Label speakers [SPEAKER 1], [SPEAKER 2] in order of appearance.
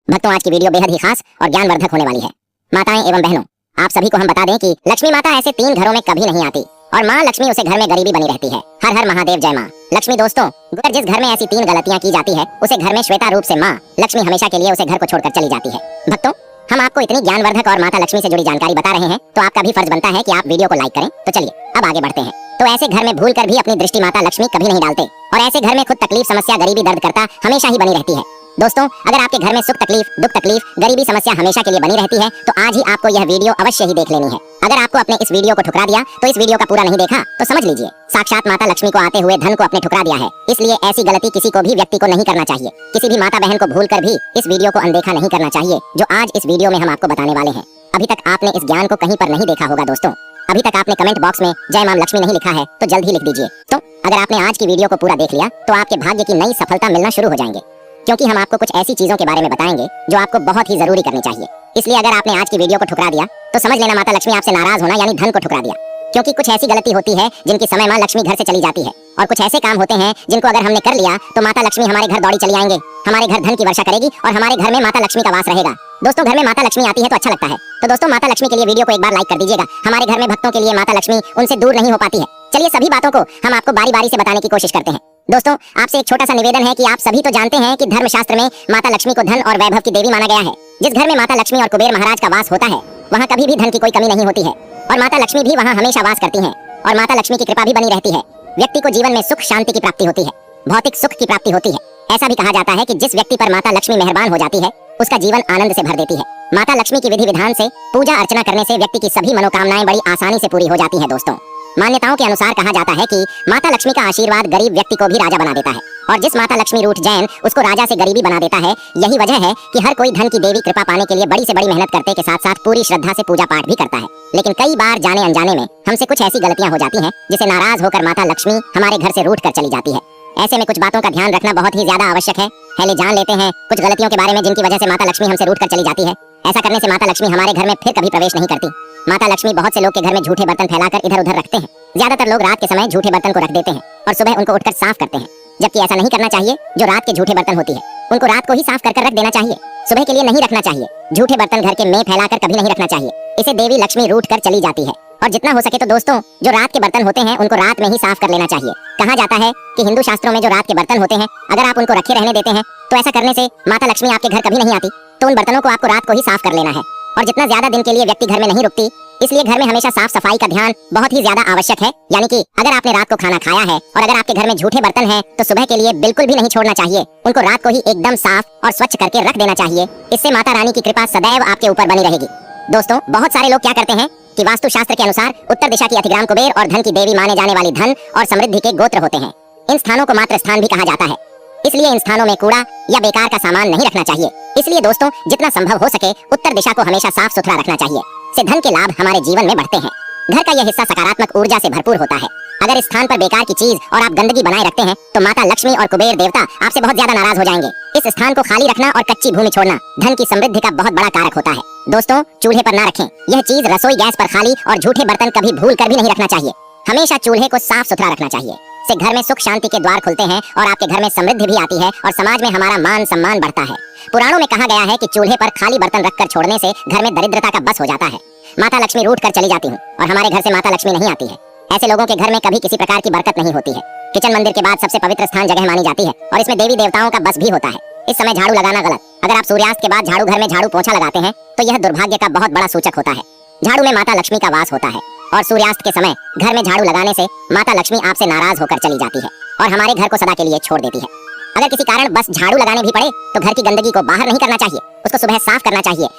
[SPEAKER 1] भक्तों, आज की वीडियो बेहद ही खास और ज्ञानवर्धक होने वाली है। माताएं एवं बहनों, आप सभी को हम बता दें कि लक्ष्मी माता ऐसे 3 घरों में कभी नहीं आती और माँ लक्ष्मी उसे घर में गरीबी बनी रहती है। हर हर महादेव, जय माँ लक्ष्मी। दोस्तों, अगर जिस घर में ऐसी 3 गलतियाँ की जाती है उसे घर में श्वेता रूप से माँ लक्ष्मी हमेशा के लिए उसे घर को छोड़कर चली जाती है। भक्तों, हम आपको इतनी ज्ञानवर्धक और माता लक्ष्मी से जुड़ी जानकारी बता रहे हैं तो आपका भी फर्ज बनता है कि आप वीडियो को लाइक करें। तो चलिए अब आगे बढ़ते हैं। तो ऐसे घर में भूल कर भी अपनी दृष्टि माता लक्ष्मी कभी नहीं डालते और ऐसे घर में खुद तकलीफ, समस्या, गरीबी, दर्द करता हमेशा ही बनी रहती है। दोस्तों, अगर आपके घर में सुख तकलीफ, दुख तकलीफ, गरीबी समस्या हमेशा के लिए बनी रहती है तो आज ही आपको यह वीडियो अवश्य ही देख लेनी है। अगर आपको अपने इस वीडियो को ठुकरा दिया तो इस वीडियो का पूरा नहीं देखा तो समझ लीजिए साक्षात माता लक्ष्मी को आते हुए धन को अपने ठुकरा दिया है। इसलिए ऐसी गलती किसी को भी, व्यक्ति को नहीं करना चाहिए। किसी भी माता बहन को भूल कर भी इस वीडियो को अनदेखा नहीं करना चाहिए जो आज इस वीडियो में हम आपको बताने वाले हैं। अभी तक आपने इस ज्ञान को कहीं पर नहीं देखा होगा। दोस्तों, अभी तक आपने कमेंट बॉक्स में जय मां लक्ष्मी नहीं लिखा है तो जल्द ही लिख दीजिए। तो अगर आपने आज की वीडियो को पूरा देख लिया तो आपके भाग्य की नई सफलता मिलना शुरू हो जाएंगे, क्योंकि हम आपको कुछ ऐसी चीजों के बारे में बताएंगे जो आपको बहुत ही जरूरी करनी चाहिए। इसलिए अगर आपने आज की वीडियो को ठुकरा दिया तो समझ लेना माता लक्ष्मी आपसे नाराज होना यानी धन को ठुकरा दिया। क्योंकि कुछ ऐसी गलती होती है जिनकी समय माँ लक्ष्मी घर से चली जाती है और कुछ ऐसे काम होते हैं जिनको अगर हमने कर लिया तो माता लक्ष्मी हमारे घर दौड़ी चली आएंगे, हमारे घर धन की वर्षा करेगी और हमारे घर में माता लक्ष्मी का वास रहेगा। दोस्तों, घर में माता लक्ष्मी आती है तो अच्छा लगता है। तो दोस्तों, माता लक्ष्मी के लिए वीडियो को एक बार लाइक कर दीजिएगा। हमारे घर में भक्तों के लिए माता लक्ष्मी उनसे दूर नहीं हो पाती है। चलिए सभी बातों को हम आपको बारी बारी से बताने की कोशिश करते हैं। दोस्तों, आपसे एक छोटा सा निवेदन है कि आप सभी तो जानते हैं कि धर्मशास्त्र में माता लक्ष्मी को धन और वैभव की देवी माना गया है। जिस घर में माता लक्ष्मी और कुबेर महाराज का वास होता है वहाँ कभी भी धन की कोई कमी नहीं होती है और माता लक्ष्मी भी वहाँ हमेशा वास करती हैं और माता लक्ष्मी की कृपा भी बनी रहती है। व्यक्ति को जीवन में सुख शांति की प्राप्ति होती है, भौतिक सुख की प्राप्ति होती है। ऐसा भी कहा जाता है कि जिस व्यक्ति पर माता लक्ष्मी मेहरबान हो जाती है उसका जीवन आनंद से भर देती है। माता लक्ष्मी की विधि विधान से पूजा अर्चना करने से व्यक्ति की सभी मनोकामनाएं बड़ी आसानी से पूरी हो जाती हैं। दोस्तों, मान्यताओं के अनुसार कहा जाता है कि माता लक्ष्मी का आशीर्वाद गरीब व्यक्ति को भी राजा बना देता है और जिस माता लक्ष्मी रूठ जैन उसको राजा से गरीबी बना देता है। यही वजह है कि हर कोई धन की देवी कृपा पाने के लिए बड़ी से बड़ी मेहनत करते के साथ साथ पूरी श्रद्धा से पूजा पाठ भी करता है। लेकिन कई बार जाने अनजाने में हमसे कुछ ऐसी गलतियां हो जाती हैं जिसे नाराज होकर माता लक्ष्मी हमारे घर से रूठ कर चली जाती है। ऐसे में कुछ बातों का ध्यान रखना बहुत ही ज्यादा आवश्यक है। पहले जान लेते हैं कुछ गलतियों के बारे में जिनकी वजह से माता लक्ष्मी हमसे रूठ कर चली जाती है। ऐसा करने से माता लक्ष्मी हमारे घर में फिर कभी प्रवेश नहीं करती। माता लक्ष्मी बहुत से लोग के घर में झूठे बर्तन फैलाकर इधर उधर रखते हैं। ज्यादातर लोग रात के समय झूठे बर्तन को रख देते हैं और सुबह उनको उठकर साफ करते हैं, जबकि ऐसा नहीं करना चाहिए। जो रात के झूठे बर्तन होती है उनको रात को ही साफ कर रख देना चाहिए, सुबह के लिए नहीं रखना चाहिए। झूठे बर्तन घर के में फैलाकर कभी नहीं रखना चाहिए, इसे देवी लक्ष्मी रूठ कर चली जाती है। और जितना हो सके तो दोस्तों, जो रात के बर्तन होते हैं उनको रात में ही साफ कर लेना चाहिए। कहा जाता है कि हिंदू शास्त्रों में जो रात के बर्तन होते हैं अगर आप उनको रखे रहने देते हैं तो ऐसा करने से माता लक्ष्मी आपके घर कभी नहीं आती। तो उन बर्तनों को आपको रात को ही साफ कर लेना है। और जितना ज्यादा दिन के लिए व्यक्ति घर में नहीं रुकती, इसलिए घर में हमेशा साफ सफाई का ध्यान बहुत ही ज्यादा आवश्यक है। यानी कि अगर आपने रात को खाना खाया है और अगर आपके घर में झूठे बर्तन हैं तो सुबह के लिए बिल्कुल भी नहीं छोड़ना चाहिए, उनको रात को ही एकदम साफ और स्वच्छ करके रख देना चाहिए। इससे माता रानी की कृपा सदैव आपके ऊपर बनी रहेगी। दोस्तों, बहुत सारे लोग क्या करते हैं कि वास्तु शास्त्र के अनुसार उत्तर दिशा की अतिग्राम कुबेर और धन की देवी माने जाने वाली धन और समृद्धि के गोत्र होते हैं। इन स्थानों को मात्र स्थान भी कहा जाता है, इसलिए इन स्थानों में कूड़ा या बेकार का सामान नहीं रखना चाहिए। इसलिए दोस्तों, जितना संभव हो सके उत्तर दिशा को हमेशा साफ सुथरा रखना चाहिए। से धन के लाभ हमारे जीवन में बढ़ते हैं। घर का यह हिस्सा सकारात्मक ऊर्जा से भरपूर होता है। अगर इस स्थान पर बेकार की चीज और आप गंदगी बनाए रखते हैं तो माता लक्ष्मी और कुबेर देवता आपसे बहुत ज्यादा नाराज हो जाएंगे। इस स्थान को खाली रखना और कच्ची भूमि छोड़ना धन की समृद्धि का बहुत बड़ा कारक होता है। दोस्तों, चूल्हे पर ना रखें। यह चीज रसोई गैस पर खाली और झूठे बर्तन कभी भूल कर भी नहीं रखना चाहिए। हमेशा चूल्हे को साफ सुथरा रखना चाहिए। से घर में सुख शांति के द्वार खुलते हैं और आपके घर में समृद्धि भी आती है और समाज में हमारा मान सम्मान बढ़ता है। पुराणों में कहा गया है कि चूल्हे पर खाली बर्तन रखकर छोड़ने से घर में दरिद्रता का बस हो जाता है। माता लक्ष्मी रूठ कर चली जाती हूँ और हमारे घर से माता लक्ष्मी नहीं आती है। ऐसे लोगों के घर में कभी किसी प्रकार की बरकत नहीं होती है। किचन मंदिर के बाद सबसे पवित्र स्थान जगह मानी जाती है और इसमें देवी देवताओं का बस भी होता है। इस समय झाड़ू लगाना गलत। अगर आप सूर्यास्त के बाद झाड़ू घर में झाड़ू पोछा लगाते हैं तो यह दुर्भाग्य का बहुत बड़ा सूचक होता है। झाड़ू में माता लक्ष्मी का वास होता है और सूर्यास्त के समय घर में झाड़ू लगाने से माता लक्ष्मी आपसे नाराज होकर चली जाती है और हमारे घर को सदा के लिए छोड़ देती है। अगर किसी कारण बस झाड़ू लगाने भी पड़े तो घर की गंदगी को बाहर नहीं करना चाहिए, उसको सुबह साफ करना चाहिए